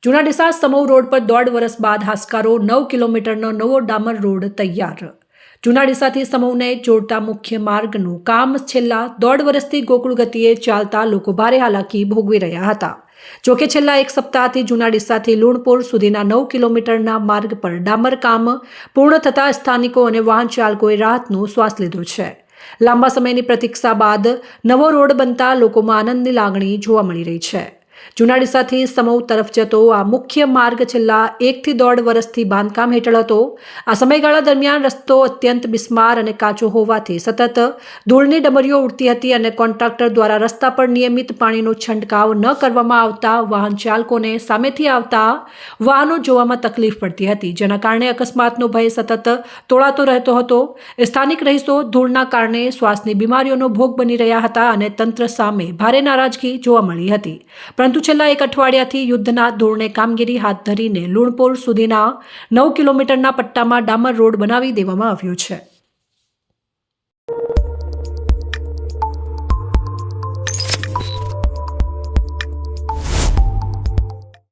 જૂના ડીસા સમઉ રોડ પર 1.5 વર્ષ બાદ હાશકારો 9 કિલોમીટરનો નવો ડામર રોડ તૈયાર। જૂના ડીસાથી સમઉને જોડતા મુખ્ય માર્ગનું કામ છેલ્લા 1.5 વર્ષથી ગોકુળ ગતિએ ચાલતા લોકો ભારે હાલાકી ભોગવી રહ્યા હતા। જોકે છેલ્લા એક સપ્તાહથી જૂના ડીસાથી લુણપુર સુધીના 9 કિલોમીટરના માર્ગ પર ડામર કામ પૂર્ણ થતાં સ્થાનિકો અને વાહન ચાલકોએ રાહતનો શ્વાસ લીધો છે। લાંબા સમયની પ્રતીક્ષા બાદ નવો રોડ બનતા લોકોમાં આનંદની લાગણી જોવા મળી રહી છે। જૂના ડીસાથી સમઉ તરફ જતો આ મુખ્ય માર્ગ છેલ્લા 1 થી 1.5 વર્ષથી બાંધકામ હેઠળ હતો। આ સમયગાળા દરમિયાન રસ્તો અત્યંત બિસ્માર અને કાચો હોવાથી સતત ધૂળની ડમરીઓ ઉડતી હતી અને કોન્ટ્રાક્ટર દ્વારા રસ્તા પર નિયમિત પાણીનો છંટકાવ ન કરવામાં આવતા વાહન ચાલકોને સામેથી આવતા વાહનો જોવામાં તકલીફ પડતી હતી, જેના કારણે અકસ્માતનો ભય સતત તોળાતો રહેતો હતો। સ્થાનિક રહીશો ધૂળના કારણે શ્વાસની બીમારીઓનો ભોગ બની રહ્યા હતા અને તંત્ર સામે ભારે નારાજગી જોવા મળી હતી। પરંતુ છેલ્લા એક અઠવાડિયાથી યુદ્ધના ધોરણે કામગીરી હાથ ધરીને લુણપુર સુધીના 9 કિલોમીટરના પટ્ટામાં ડામર રોડ બનાવી દેવામાં આવ્યો છે।